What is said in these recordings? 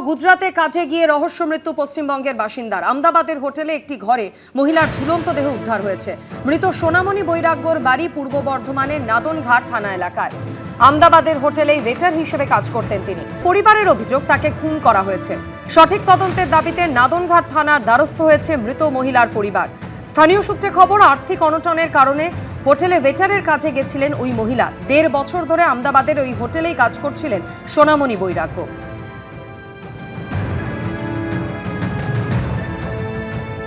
গুজরাতে কাজে গিয়ে রহস্য মৃত্যু পশ্চিমবঙ্গের বাসিন্দার। আমদাবাদের হোটেলে একটি ঘরে মহিলার ঝুলন্ত দেহ উদ্ধার হয়েছে। মৃত সোনামণি বৈরাগ্যর বাড়ি পূর্ব বর্ধমানের নাদনঘাট থানা এলাকায়। আমদাবাদের হোটেলেই ওয়েটার হিসেবে কাজ করতেন তিনি। পরিবারের অভিযোগ তাকে খুন করা হয়েছে। সঠিক তদন্তের দাবিতে নাদনঘাট থানার দ্বারস্থ হয়েছে মৃত মহিলার পরিবার। স্থানীয় সূত্রে খবর, আর্থিক অনটনের কারণে হোটেলে ওয়েটারের কাজে গেছিলেন ওই মহিলা। 1.5 বছর ধরে আমদাবাদের ওই হোটেলেই কাজ করছিলেন সোনামণি বৈরাগ্য।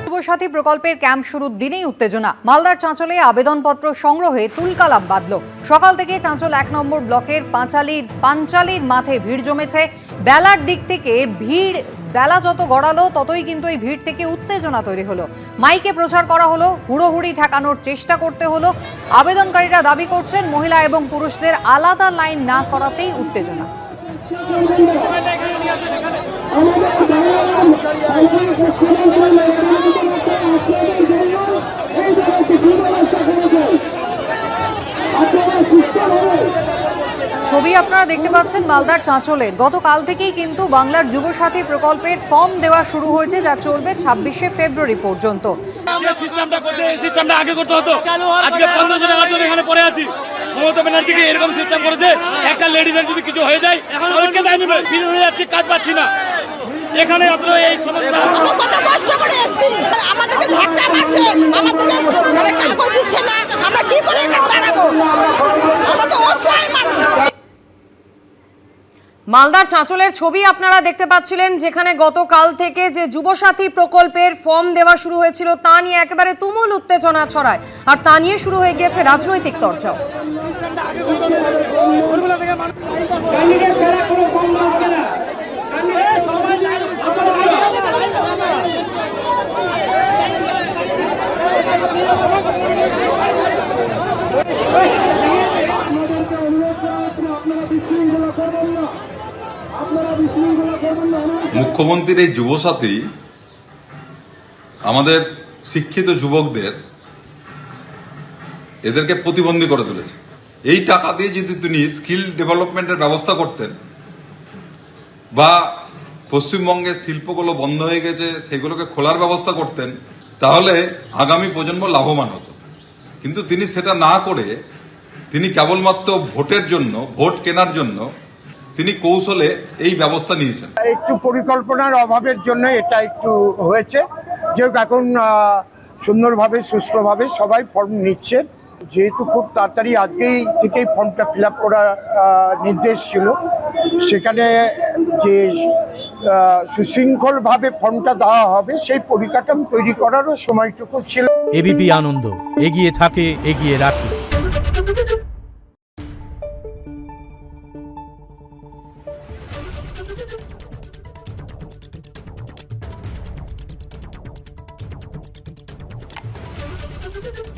যুবসাথী প্রকল্পের ক্যাম্প শুরুর দিনেই উত্তেজনা। মালদার চাঁচলে আবেদনপত্র সংগ্রহে তুলকালাম বাঁধল। সকাল থেকে চাঁচল 1 নম্বর ব্লকের পাঞ্চালির মাঠে ভিড় জমেছে। বেলার দিক থেকে বেলা যত গড়ালো ততই কিন্তু এই ভিড় থেকে উত্তেজনা তৈরি হলো। মাইকে প্রচার করা হলো, হুড়োহুড়ি ঠেকানোর চেষ্টা করতে হলো। আবেদনকারীরা দাবি করছেন মহিলা এবং পুরুষদের আলাদা লাইন না করাতেই উত্তেজনা। ছবি আপনারা দেখতে পাচ্ছেন মালদার চাঁচলের। গতকাল থেকেই কিন্তু বাংলার যুবসাথী প্রকল্পের ফর্ম দেওয়া শুরু হয়েছে, যা চলবে 26শে ফেব্রুয়ারি পর্যন্ত। আগে করতে হতো, আজকে 1500 টাকা ধরে এখানে পড়ে আছি। মমতা ব্যানার্জিকে এরকম সিস্টেম করেছে, একটা লেডিজের যদি কিছু হয়ে যায় কে দায় নেবে? বিল হয়ে যাচ্ছে, কাজ পাচ্ছি না। এখানে আসলে এই সমস্যা কত কষ্ট করে এসেছি, আমাদেরকে ধাক্কা মারছে, আমাদেরকে মানে কাগজ দিচ্ছে না। আমরা কি করে এখানে দাঁড়াবো? আমরা তো অসহায় মানুষ। মালদার চাঁচলের ছবি আপনারা দেখতে পাচ্ছিলেন, যেখানে গতকাল থেকে যে যুবসাথী প্রকল্পের ফর্ম দেওয়া শুরু হয়েছিল তা নিয়ে একেবারে তুমুল উত্তেজনা ছড়ায়। আর তা নিয়ে শুরু হয়ে গিয়েছে রাজনৈতিক চর্চাও। মুখ্যমন্ত্রীর এই যুবসাথী আমাদের শিক্ষিত যুবকদের এদেরকে প্রতিবন্ধী করে তুলেছে। এই টাকা দিয়ে যদি তিনি স্কিল ডেভেলপমেন্টের ব্যবস্থা করতেন বা পশ্চিমবঙ্গের শিল্পগুলো বন্ধ হয়ে গেছে সেগুলোকে খোলার ব্যবস্থা করতেন, তাহলে আগামী প্রজন্ম লাভবান হতো। কিন্তু তিনি সেটা না করে তিনি কেবলমাত্র ভোটের জন্য, ভোট কেনার জন্য তিনি কৌশলে এই ব্যবস্থা নিয়েছেন। একটু পরিকল্পনার অভাবের জন্য এটা একটু হয়েছে। যেহেতু এখন সুন্দরভাবে সুষ্ঠুভাবে সবাই ফর্ম নিচ্ছে, যেহেতু খুব তাড়াতাড়ি আজকেই থেকেই ফর্মটা ফিল আপ করার নির্দেশ ছিল, সেখানে যে সুশৃঙ্খলভাবে ফর্মটা দেওয়া হবে সেই পরিকাঠামো তৈরি করারও সময়টুকু ছিল। এবিপি আনন্দ, এগিয়ে থাকে, এগিয়ে রাখে। Thank you.